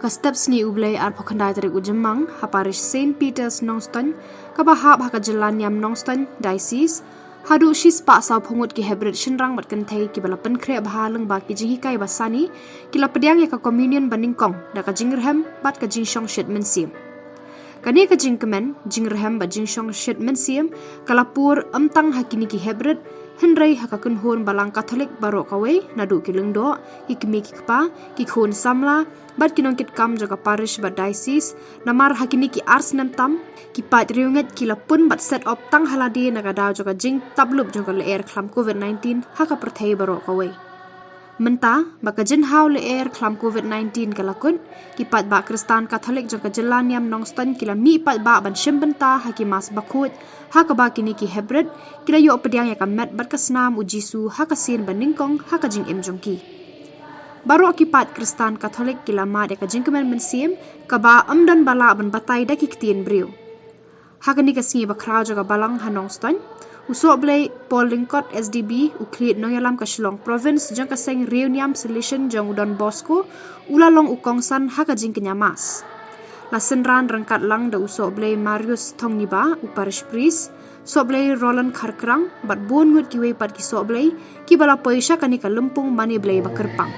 haka steps ni ublay ar pokandai tarik ujemang ha parish St. Peter's Nongston kabahap haka jalan yam Nongston diocese hadu shispa saw pungut ki hebret shinrang bat kentai ki bala penkre bahalang ba ki jingi kai basani ki la pediang ya ka communion baningkong da ka jingrhem bat ka jingshong shit mensim kani ka jingkemen jingrhem ba jingshong shit mensim kalapur amtang hakini ki hebret henry haka kunhon balang katolik baro kawe nadu ki lengdo ki kimi ki kpa ki khon samla bat kinong kit kam jaga parish ba diocese namar hakini ki ars nam tam ki pat riunget ki lapun bat set up tang haladi nagada jaga jing tablup jaga le air klam covid-19 haka perthai baro kawe menta baka jin haw le air klam covid-19 kalakun ki pat ba kristan katolik jaga jalan yam Nongston kila mi pat ba ban shimbenta haki mas bakut haka ba kini ki hebret kila yo pediang ya kamet bat kasnam ujisu haka sin baningkong haka jing jongki baro ki pat kristan katolik kila ma de ka jing kemen mensim ka ba amdan bala ban batai da ki ktien briu haka ni ka singi ba kra jaga balang ha Nongston usoblay Paul Lingkot SDB uklit noyalam ka Shillong province jang ka seng reuniam solution jang Don Bosco ulalong ukongsan haka jing kenyamas la senran rangkat lang da usoblay Marius Thongniba uparish priest soblay Roland Kharkrang bat bon ngut kiwe pat ki soblay ki bala poisha kani ka lempung mani blay bakerpang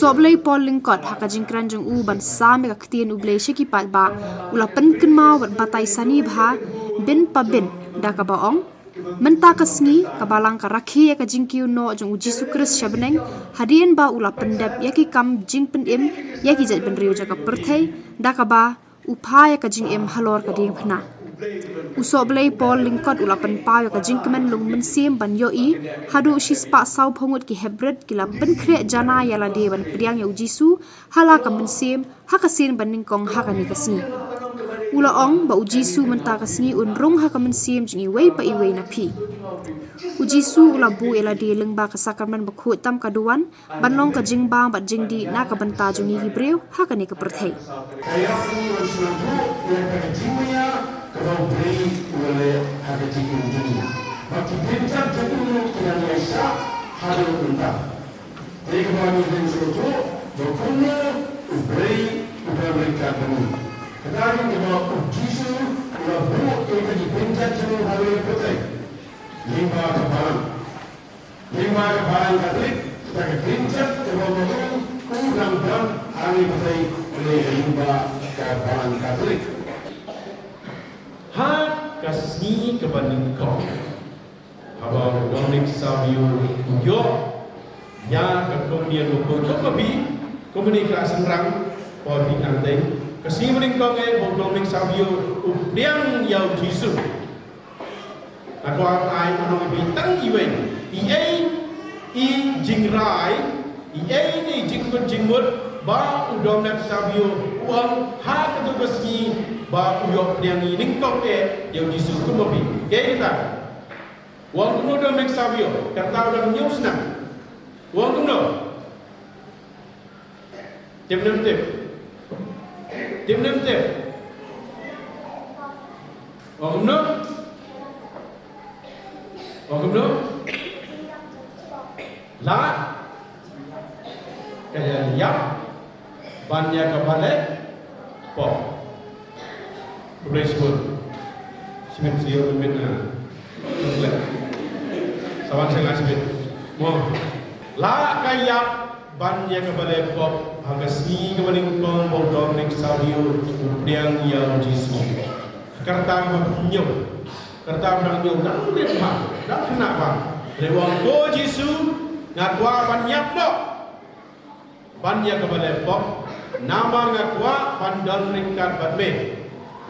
Usoblay Paul Lingkot haka jingkran jeng u ban sam ka ktien ublay shiki pat ba ula pen kenmau wat batai sani bha bin pa bin da ka baong menta ka sngi ka balang ka rakhi ya ka jingkiu no jeng u Jisu Kris shabneng hadien ba ula pendap ya ki kam jing pen im ya ki jat ben riu jaka perthai da ka ba upha ya ka jing im halor ka ding phna usoblay Paul Lingkot ula pen pa ya ka jingkemen lung mensim ban yoi hadu shispa saw phongut ki hebret kila pen khre jana ya la de ban priang ya Jisu hala ka mensim haka sin ban ningkong haka ni ka sngi ula ong ba Jisu menta ka sngi unrung haka mensim jingi wei pa iwei na phi Jisu ula bu ela de lengba ka sakramen bakhu tam kaduan banlong ka jingba bat jingdi na ka banta jungi hibreu haka ni ka perthai kalau beri oleh harga tinggi dunia, bagi bintang terbunuh dengan Malaysia harus bintang. Jadi kami dengan seluruh berkumpul beri mereka dulu. Kemudian kita Jisu kita buat kita di bintang terbunuh harus betul. Lima kebalan Katolik kita ke bintang terbunuh kurang hari betul oleh lima kebalan Katolik. Hak kasih kepada kau. Abang Dominic Savio yo ya kemudian kau babi komunikasi serang podi nanti kasih meningkau Abang Dominic Savio yang yau Jisu. Aku akan orang bintang iwen i jingrai ni jinggut ba Dominic Savio uang hak itu kasih ba uyok yang ini kau yang Jisu tu babi. Kaya kita, wang kuno dah mek sabio, kata udah nyau senang. Wang kuno, tim nem, wang kuno, lah, kaya liap, banyak kebalik, pop. Boleh sebut Smith siyo pembina Sawan saya ngasih Mau La kayak Banyak kepada pop Hagasni kemeningkong Bau Dominic Savio Yang yang Jisu Kerta nyau Kerta nyau Dan kenapa Dan kenapa Lewang ko Jisu Ngatwa banyak no Banyak kepada pop nama ngakwa pandon ringkat batme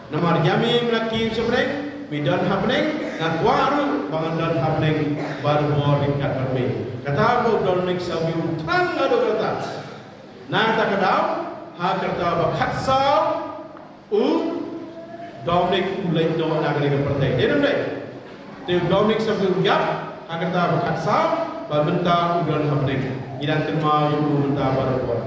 namar jami melaki sebeneng midon hapneng ngakwa ru pangandon hapneng baru ringkat batme kata bo don ring sabiu tang ado kata na ta kadau ha kata bakat sau Dominic ulai do nagari ke partai dia deh tu Dominic sabiu yap ha kata bakat sau benta udon hapneng idan terma yu benta baru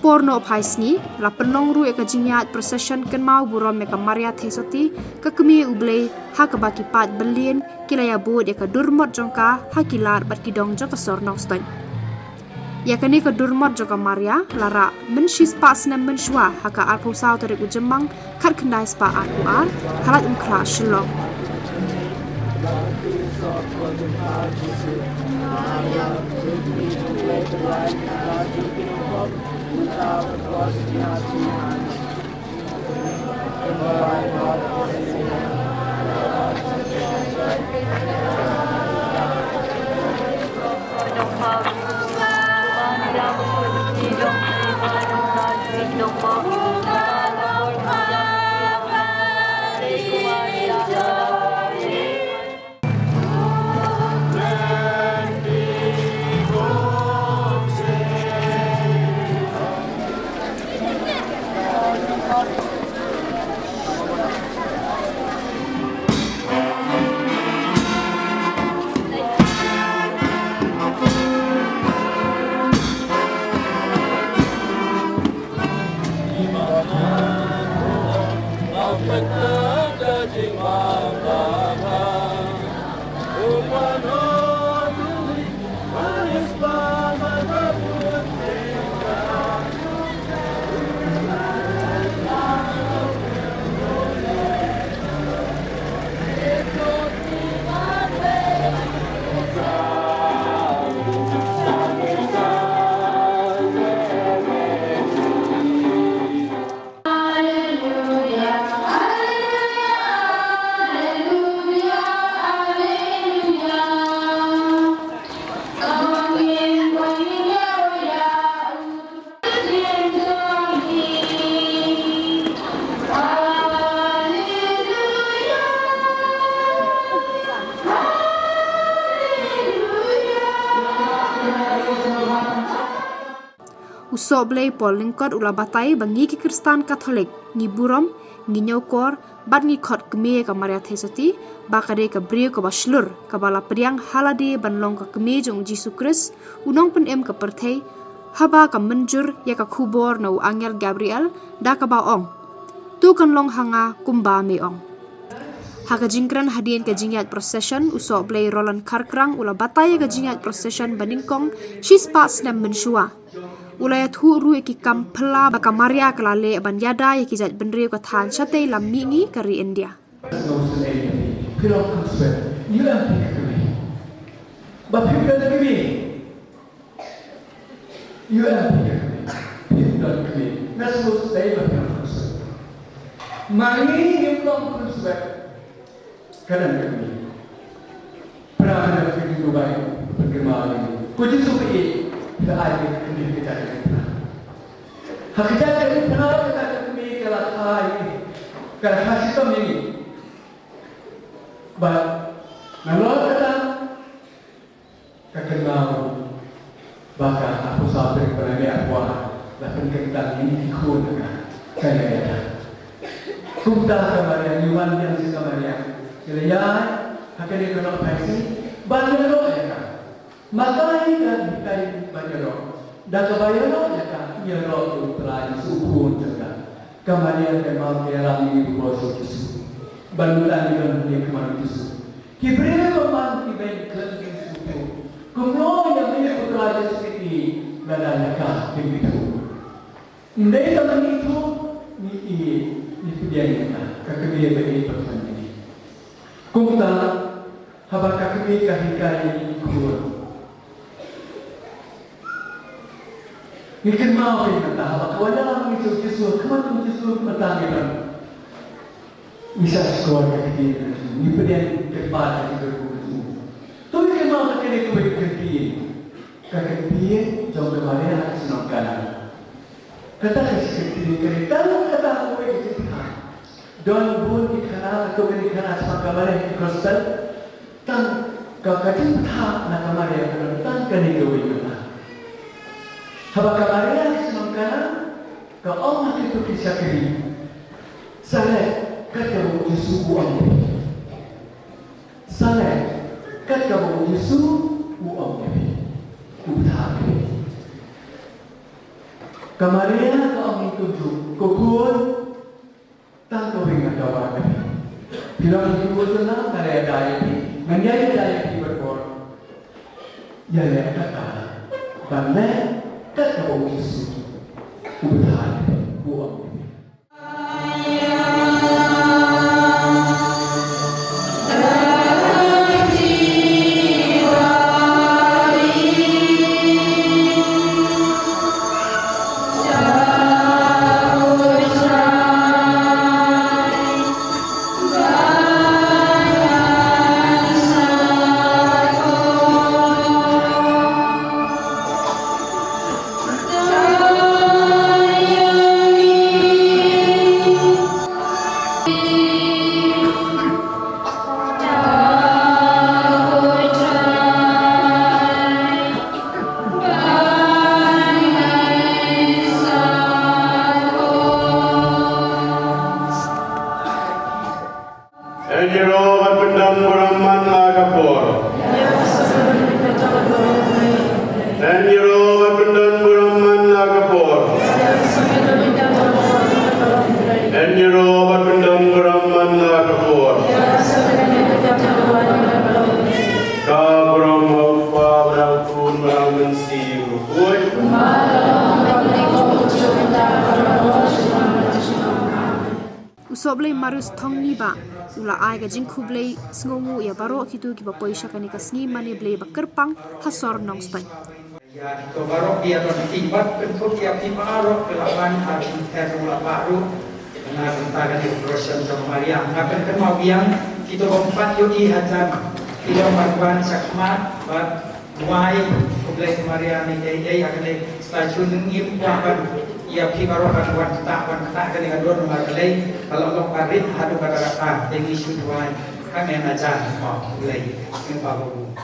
Porno paisni la penong ru eka jingyat procession ken mau burom meka Maria Thesoti ka kemi uble ha ka baki pat berlin kilaya bod eka durmot jongka ha kilar bat kidong joka sornong ston ya kani ka durmot joka Maria lara men shis pas na men shwa ha ka arpo saw tere ujemang khat khandai spa ar halat umkla shilong Usok blay Paul lingkot ula batai bangi ki Kristan Katolik ngi burom ngi nyokor bat ngi khot keme ka Maria Thesati bakade ka brio ka baslur ka bala priang halade banlong ka keme jong Jisu Kris unong pen em ka perthei haba ka menjur ya ka khubor no Angel Gabriel da ka baong tu kan long hanga kumba meong haka jingkran hadian ka jingyat procession usok blay Roland Karkrang ula batai ka jingyat procession baningkong shispa snam menshua ulayat hu ru ki kampla baka Maria kalale ban yada ki jat benriu ka than chate lam mingi kari India Hakijat kami pernah kita kami kalau hai kalau hasil kami but nalor kata kekenal bahkan aku sampai pada dia kuah dan kekenal ini ikut kaya ya kumta kemarin yuman yang si kemarin kelihaya hakikatnya kalau pasti banyak loh ya kan maka ini kan banyak loh dan kebayang ya kan ia roh tu telah disukun juga kemudian memang kerang ini berproses Yesus bantuan dengan dia kemarin Yesus kibrin memang kibrin kelengking suku kumlo yang dia berproses Yesus ini dadanya kah begitu indai teman itu ni dia kita kekebian bagi pertanyaan ini kumta habak kekebian kahikari kuat Ikan mau kita tahu, kalau dalam itu Yesus, kemana Yesus bertanya misal keluarga kita, ini pilihan kepada kita berkumpul. Tapi ikan mau kita ini kekebian, jauh kemarin aku senangkan. Kata kekebian, kalau kata aku itu don bun ikan atau ikan asam kemarin Kristen, tan kau kaji tak nak kemarin, tan kini kau itu. Habak Maria semangkana ke Allah itu kisah kiri. Saya kata Yesus uang. Saya kata Yesus uang. Utah. Kemarin orang itu kukuan tanpa ingat awak. Bila itu betul ada daya ini, menjadi daya ini berkor. Ya kata, karena kata Yesus Tuhan buat Usoblay Marius Thong Niba ula ai ga jingkhu blay sngongu ya baro kitu ki bapoisha kani kasngi mani blay bakerpang hasor nongspan ya to baro dia to tibat bentuk ya timaro kelaban hari terula baru na tentang di proses sama Maria ngakan kan mau yang kita empat yo i hajan kita marban sakmat bat muai blay Maria ni ai akan stasiun ngim kan ia pibaro kan kata kan dengan dua nomor kelai kalau lo parit hadu kata dengan isu tuan kan yang ajar mau kelai yang baru